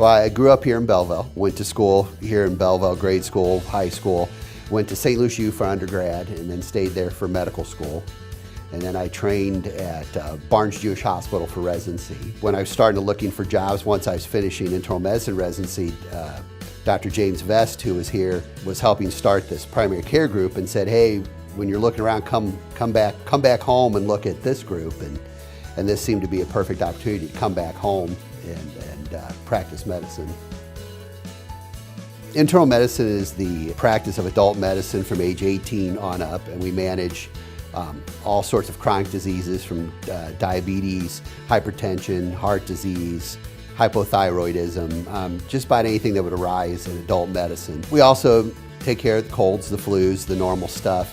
Well, I grew up here in Belleville, went to school here in Belleville, grade school, high school, went to St. Louis U for undergrad, and then stayed there for medical school. And then I trained at Barnes Jewish Hospital for residency. When I started looking for jobs, once I was finishing internal medicine residency, Dr. James Vest, who was here, was helping start this primary care group and said, hey, when you're looking around, come back home and look at this group. And this seemed to be a perfect opportunity to come back home and practice medicine. Internal medicine is the practice of adult medicine from age 18 on up, and we manage all sorts of chronic diseases from diabetes, hypertension, heart disease, hypothyroidism, just about anything that would arise in adult medicine. We also take care of the colds, the flus, the normal stuff.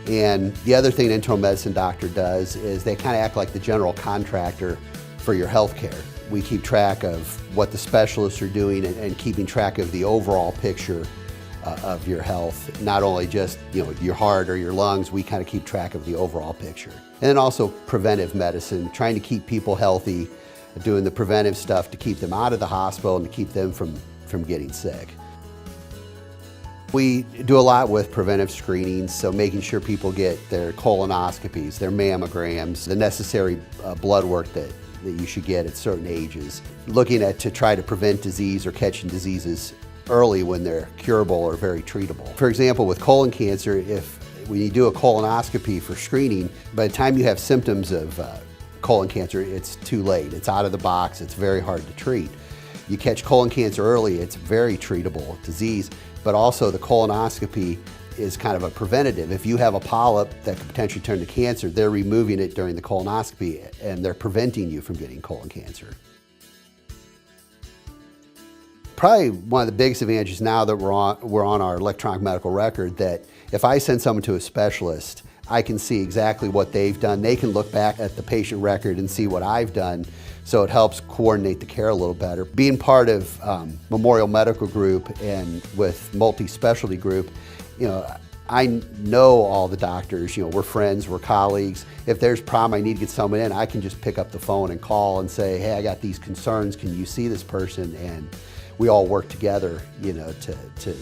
And the other thing an internal medicine doctor does is they kind of act like the general contractor for your health care. We keep track of what the specialists are doing and keeping track of the overall picture of your health, not only just your heart or your lungs. We kind of keep track of the overall picture. And then also preventive medicine, trying to keep people healthy, doing the preventive stuff to keep them out of the hospital and to keep them from getting sick. We do a lot with preventive screenings, so making sure people get their colonoscopies, their mammograms, the necessary blood work that you should get at certain ages. Looking at to try to prevent disease or catching diseases early when they're curable or very treatable. For example, with colon cancer, when you do a colonoscopy for screening, by the time you have symptoms of colon cancer, it's too late. It's out of the box, it's very hard to treat. You catch colon cancer early, it's very treatable disease, but also the colonoscopy is kind of a preventative. If you have a polyp that could potentially turn to cancer, they're removing it during the colonoscopy and they're preventing you from getting colon cancer. Probably one of the biggest advantages now that we're on our electronic medical record, that if I send someone to a specialist, I can see exactly what they've done. They can look back at the patient record and see what I've done, so it helps coordinate the care a little better. Being part of Memorial Medical Group and with multi-specialty group, I know all the doctors, we're friends, we're colleagues. If there's a problem, I need to get someone in, I can just pick up the phone and call and say, hey, I got these concerns, can you see this person? And we all work together, to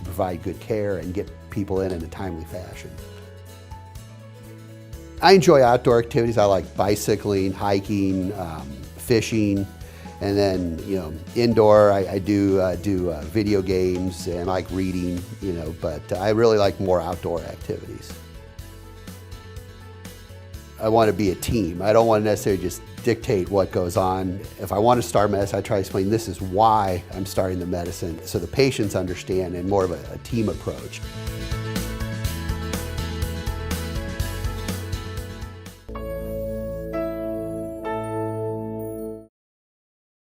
provide good care and get people in a timely fashion. I enjoy outdoor activities. I like bicycling, hiking, fishing, and then indoor I do video games and I like reading, but I really like more outdoor activities. I want to be a team. I don't want to necessarily just dictate what goes on. If I want to start medicine, I try to explain this is why I'm starting the medicine so the patients understand, and more of a team approach.